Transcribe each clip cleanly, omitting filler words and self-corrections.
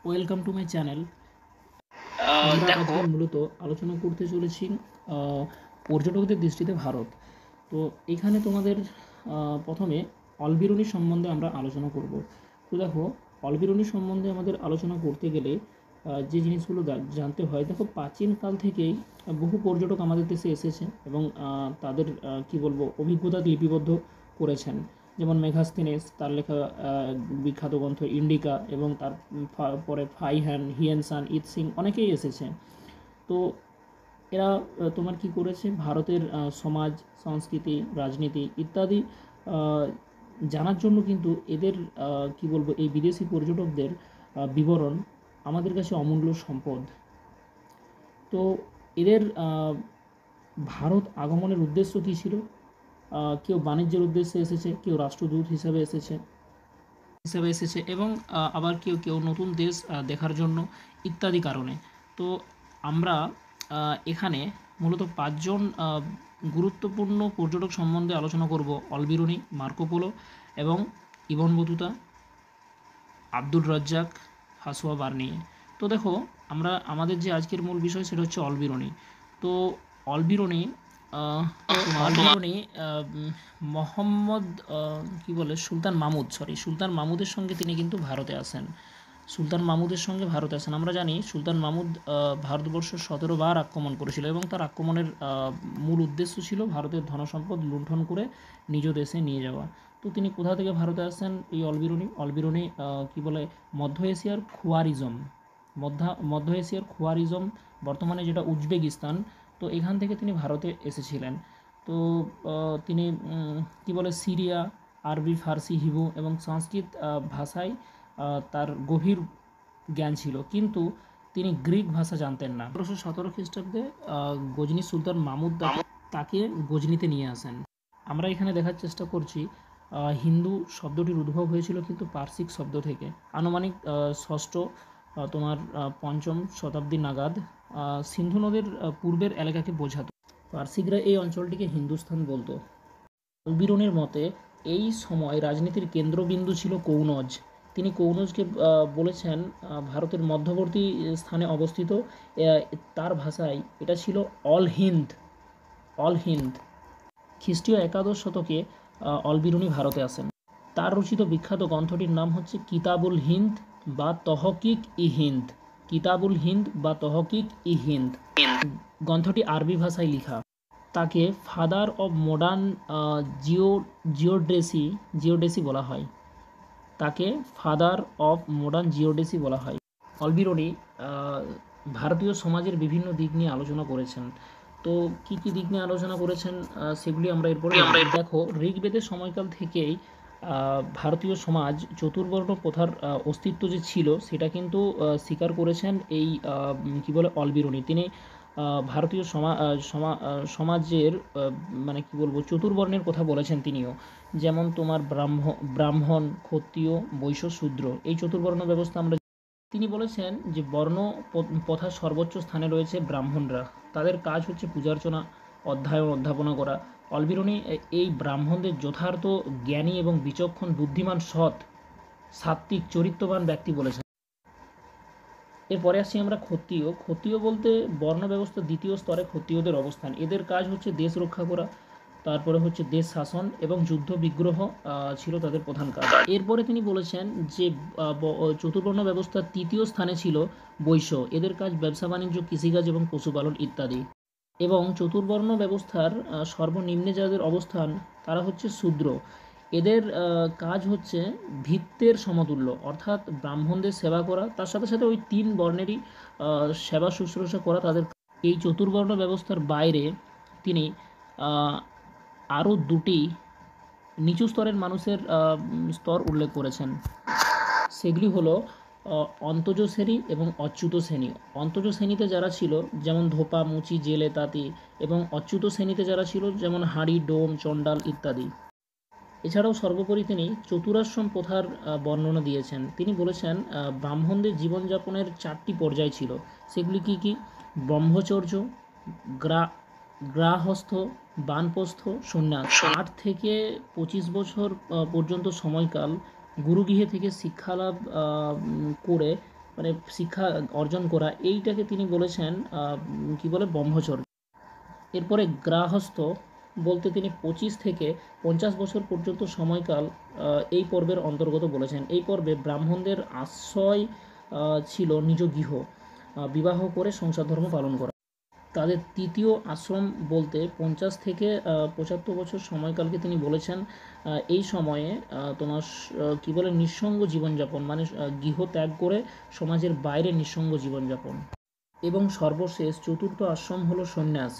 Welcome to my channel. আমরা আজকে মূলত আলোচনা করতে চলেছি পর্যটকদের দৃষ্টিতে ভারত। তো এখানে তোমাদের প্রথমে অলবিরুনি সম্বন্ধে আমরা আলোচনা করব। তো দেখো, অলবিরুনি সম্বন্ধে আমাদের আলোচনা করতে গেলে যে জিনিসগুলো জানতে হয়, দেখো প্রাচীনকাল থেকেই বহু পর্যটক আমাদের দেশে এসেছে এবং তাদের কি বলবো অভিজ্ঞতা লিপিবদ্ধ করেছেন। যেমন মেঘাস্থিনেস, তার লেখা বিখ্যাত গ্রন্থ ইন্ডিকা, এবং তার পরে ফাইহান, হিয়েনসান, ইৎসিং অনেকেই এসেছে। তো এরা তোমার কি করেছে, ভারতের সমাজ, সংস্কৃতি, রাজনীতি ইত্যাদি জানার জন্য কিন্তু এদের কি বলবো এই বিদেশি পর্যটকদের বিবরণ আমাদের কাছে অমূল্য সম্পদ। তো এদের ভারত আগমনের উদ্দেশ্য কী ছিল? কেউ বাণিজ্যের উদ্দেশ্যে এসেছে, কেউ রাষ্ট্রদূত হিসাবে এসেছে এবং আবার কেউ কেউ নতুন দেশ দেখার জন্য ইত্যাদি কারণে। তো আমরা এখানে মূলত 5 জন গুরুত্বপূর্ণ পর্যটক সম্বন্ধে আলোচনা করব: অলবিরুনি, মার্কো পোলো এবং ইবন বতুতা, আব্দুল রাজ্জাক, হাসুয়া বার্নিয়ে। তো দেখো, আমরা আমাদের যে আজকের মূল বিষয় সেটা হচ্ছে অলবিরুনি। তো অলবিরুনি মোহাম্মদ কি বলে সুলতান মামুদের সঙ্গে তিনি কিন্তু ভারতে আসেন। আমরা জানি সুলতান মামুদ ভারতবর্ষ 17 বার আক্রমণ করেছিল এবং তার আক্রমণের মূল উদ্দেশ্য ছিল ভারতের ধনসম্পদ লুণ্ঠন করে নিজ দেশে নিয়ে যাওয়া। তো তিনি কোথা থেকে ভারতে আসেন? এই অলবিরুনি কি বলে মধ্য এশিয়ার খোয়ারিজম, বর্তমানে যেটা উজবেকিস্তান, তো এখান থেকে তিনি ভারতে এসেছিলেন। তো তিনি কি বলে সিরিয়া, আরবি, ফার্সি, হিব্রু এবং সংস্কৃত ভাষায় তার গভীর জ্ঞান ছিল, কিন্তু তিনি গ্রিক ভাষা জানতেন না। 1517 খ্রিস্টাব্দে গজনি সুলতান মামুদ তাকে গজনিতে নিয়ে আসেন। আমরা এখানে দেখার চেষ্টা করছি হিন্দু শব্দটির উদ্ভব হয়েছিল কিন্তু পার্সিক শব্দ থেকে, আনুমানিক ষষ্ঠ তোমার 5ম শতাব্দী নাগাদ সিন্ধু নদের পূর্বের এলাকাকে বোঝাতো। পার্সিকরা এই অঞ্চলটিকে হিন্দুস্তান বলতো। অলবিরুনির মতে এই সময় রাজনীতির কেন্দ্রবিন্দু ছিল কৌনজ। তিনি কৌনজকে বলেছেন ভারতের মধ্যবর্তী স্থানে অবস্থিত। তার ভাষায় এটা ছিল অল হিন্দ। খ্রিস্টীয় 11 শতকে অলবিরুনি ভারতে আসেন। তার রচিত বিখ্যাত গ্রন্থটির নাম হচ্ছে কিতাবুল হিন্দ বা তহকিক ই হিন্দ। গ্রন্থটি আরবি ভাষায় লেখা। তাকে ফাদার অব মডার্ন জিওডেসি বলা হয়। অলবিরুনি ভারতীয় সমাজের বিভিন্ন দিক নিয়ে আলোচনা করেছেন। তো কী কী দিক নিয়ে আলোচনা করেছেন সেগুলি আমরা এরপরে দেখো। ঋগ্বেদের সময়কাল থেকেই ভারতীয় সমাজ চতুর্বর্ণ প্রথার অস্তিত্ব যে ছিল সেটা কিন্তু স্বীকার করেছেন এই কি বলে অলবিরুনি। তিনি ভারতীয় সমাজের মানে কি বলবো চতুর্বর্ণের কথা বলেছেন তিনিও। যেমন তোমার ব্রাহ্মণ, ক্ষত্রিয়, বৈশ্য, শূদ্র, এই চতুর্বর্ণ ব্যবস্থা আমরা। তিনি বলেছেন যে বর্ণ প্রথার সর্বোচ্চ স্থানে রয়েছে ব্রাহ্মণরা। তাদের কাজ হচ্ছে পূজার্চনা, অধ্যয়ন, অধ্যাপনা করা। অলবিরুনি এই ব্রাহ্মণদের যথার্থ জ্ঞানী এবং বিচক্ষণ, বুদ্ধিমান, সৎ, সাত্ত্বিক, চরিত্রবান ব্যক্তি বলেছেন। এরপরে আসছি আমরা ক্ষত্রিয় বলতে বর্ণ ব্যবস্থার দ্বিতীয় স্তরে ক্ষত্রিয়দের অবস্থান। এদের কাজ হচ্ছে দেশ রক্ষা করা, তারপরে হচ্ছে দেশ শাসন এবং যুদ্ধ বিগ্রহ ছিল তাদের প্রধান কাজ। এরপরে তিনি বলেছেন যে চতুর্বর্ণ ব্যবস্থার তৃতীয় স্থানে ছিল বৈশ্য। এদের কাজ ব্যবসা বাণিজ্য, কৃষিকাজ এবং পশুপালন ইত্যাদি। এবং চতুর্বর্ণ ব্যবস্থার সর্বনিম্নে যাদের অবস্থান তারা হচ্ছে শূদ্র। এদের কাজ হচ্ছে ভিত্তের সমতুল্য, অর্থাৎ ব্রাহ্মণদের সেবা করা, তার সাথে সাথে ওই 3 বর্ণেরই সেবা শুশ্রূষা করা তাদের। এই চতুর্বর্ণ ব্যবস্থার বাইরে তিনি আরও 2টি নিচু স্তরের মানুষের স্তর উল্লেখ করেছেন। সেগুলি হলো অন্তজ শ্রেণী এবং অচ্যুত শ্রেণী। অন্তজ শ্রেণীতে যারা ছিল যেমন ধোপা, মুচি, জেলে, তাঁতি, এবং অচ্যুত শ্রেণীতে যারা ছিল যেমন হাঁড়ি, ডোম, চণ্ডাল ইত্যাদি। এছাড়াও সর্বোপরি তিনি চতুরাশ্রম প্রথার বর্ণনা দিয়েছেন। তিনি বলেছেন ব্রাহ্মণদের জীবনযাপনের 4টি পর্যায় ছিল। সেগুলি কী কী? ব্রহ্মচর্য, গ্রাহস্থ, বানপ্রস্থ, সন্ন্যাস। 8 থেকে 25 বছর পর্যন্ত সময়কাল গুরুগৃহে থেকে শিক্ষালাভ করে মানে শিক্ষা অর্জন করা, এইটাকে তিনি বলেছেন কি বলে ব্রহ্মচর্য। এরপরে গৃহস্থ বলতে তিনি 25 থেকে 50 বছর পর্যন্ত সময়কাল এই পর্বের অন্তর্গত বলেছেন। এই পর্বে ব্রাহ্মণদের আশ্রয় ছিল নিজ গৃহ, বিবাহ করে সংসার ধর্ম পালন করা। তাদের তৃতীয় আশ্রম বলতে 50 থেকে 75 বছর সময়কালকে তিনি বলেছেন। এই সময়ে তোমার কি বলে নিঃসঙ্গ জীবনযাপন, মানে গৃহ ত্যাগ করে সমাজের বাইরে নিঃসঙ্গ জীবনযাপন। এবং সর্বশেষ চতুর্থ আশ্রম হলো সন্ন্যাস।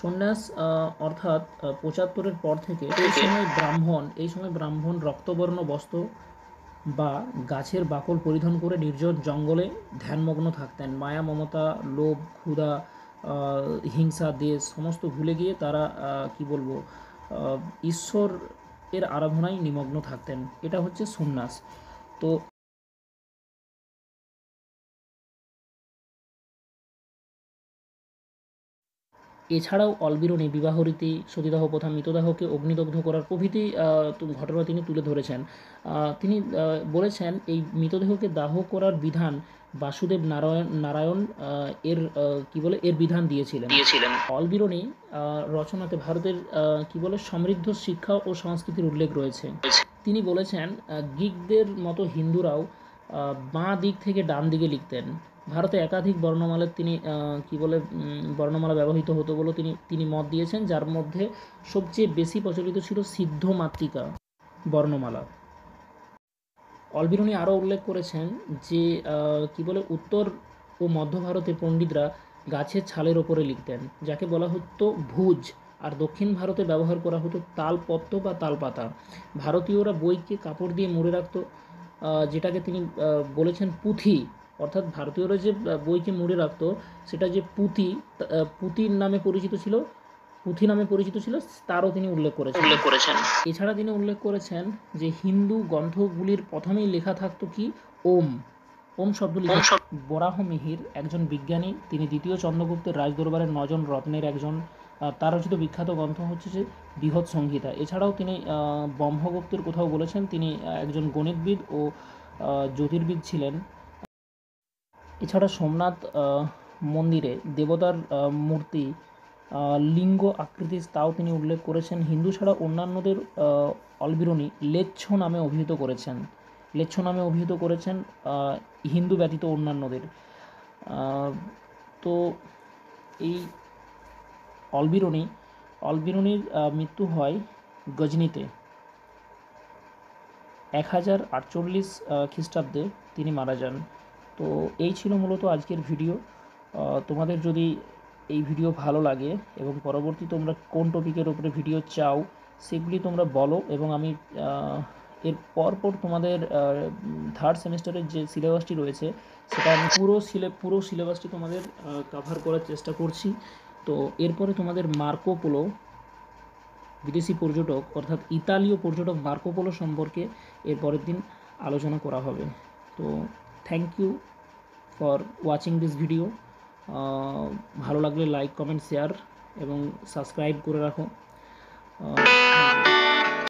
সন্ন্যাস অর্থাৎ 75-এর পর থেকে এই সময় ব্রাহ্মণ রক্তবর্ণ বস্ত্র বা গাছের বাকল পরিধান করে নির্জন জঙ্গলে ধ্যানমগ্ন থাকতেন। মায়া, মমতা, লোভ, ক্ষুধা, হিংসা, দেশ সমস্ত ভুলে গিয়ে তারা কি বলবো ঈশ্বর এর আরাধনায় নিমগ্ন থাকতেন। এটা হচ্ছে সন্ন্যাস। তো এছাড়াও অলবিরনে বিবাহ রীতি, সতীদাহ প্রথা, মৃতদেহকে অগ্নিদগ্ধ করার প্রভৃতি ঘটনা তিনি তুলে ধরেছেন। তিনি বলেছেন এই মৃতদেহকে দাহ করার বিধান বাসুদেব নারায়ণ এর কি বলে এর বিধান দিয়েছিলেন। অলবিরনে রচনাতে ভারতের কি বলে সমৃদ্ধ শিক্ষা ও সংস্কৃতির উল্লেখ রয়েছে। তিনি বলেছেন গ্রিকদের মতো হিন্দুরাও বাঁ দিক থেকে ডান দিকে লিখতেন। ভারতে একাধিক বর্ণমালার তিনি কি বলে বর্ণমালা ব্যবহৃত হতো বলে তিনি মত দিয়েছেন, যার মধ্যে সবচেয়ে বেশি প্রচলিত ছিল সিদ্ধ মাতৃকা বর্ণমালা। অলবিরনি আরও উল্লেখ করেছেন যে কি বলে উত্তর ও মধ্য ভারতে পণ্ডিতরা গাছের ছালের ওপরে লিখতেন, যাকে বলা হতো ভুজ। আর দক্ষিণ ভারতে ব্যবহার করা হতো তালপত্র বা তালপাতা। ভারতীয়রা বইকে কাপড় দিয়ে মুড়ে রাখত, যেটাকে তিনি বলেছেন পুঁথি। অর্থাৎ ভারতীয়রা যে বইকে মুড়ে রাখত সেটা যে পুঁথির নামে পরিচিত ছিল, পুঁথি নামে পরিচিত ছিল, তারও তিনি উল্লেখ করেছেন। এছাড়া তিনি উল্লেখ করেছেন যে হিন্দু গ্রন্থগুলির প্রথমেই লেখা থাকতো কি ওম শব্দ লিখে। বরাহ মিহির একজন বিজ্ঞানী, তিনি দ্বিতীয় চন্দ্রগুপ্তের রাজদরবারের 9 জন রত্নের একজন। তার রচিত বিখ্যাত গ্রন্থ হচ্ছে যে বৃহৎ সংহিতা। এছাড়াও তিনি ব্রহ্মগুপ্তের কোথাও বলেছেন তিনি একজন গণিতবিদ ও জ্যোতির্বিদ ছিলেন। এছাড়া সোমনাথ মন্দিরে দেবতার মূর্তি লিঙ্গ আকৃতির, তাও তিনি উল্লেখ করেছেন। হিন্দু ছাড়া অন্যান্যদের অলবিরনি লেচ্ছ নামে অভিহিত করেছেন হিন্দু ব্যতীত অন্যান্যদের। তো এই অলবিরনির মৃত্যু হয় গজনিতে 1048 খ্রিস্টাব্দে তিনি মারা যান। তো এই ছিল মূলত আজকের ভিডিও। তোমাদের যদি এই ভিডিও ভালো লাগে এবং পরবর্তী তোমরা কোন টপিকের উপরে ভিডিও চাও সেগুলি তোমরা বলো, এবং আমি এর পরপর তোমাদের 3rd সেমিস্টারের যে সিলেবাসটি রয়েছে সেটা আমি পুরো সিলেবাসটি তোমাদের কভার করার চেষ্টা করছি। তো এরপরে তোমাদের মার্কো পোলো, বিদেশি পর্যটক অর্থাৎ ইতালীয় পর্যটক মার্কো পোলো সম্পর্কে এর পরের দিন আলোচনা করা হবে। তো thank you for watching this video. ভালো লাগলে লাইক, কমেন্ট, শেয়ার এবং সাবস্ক্রাইব করে রাখো।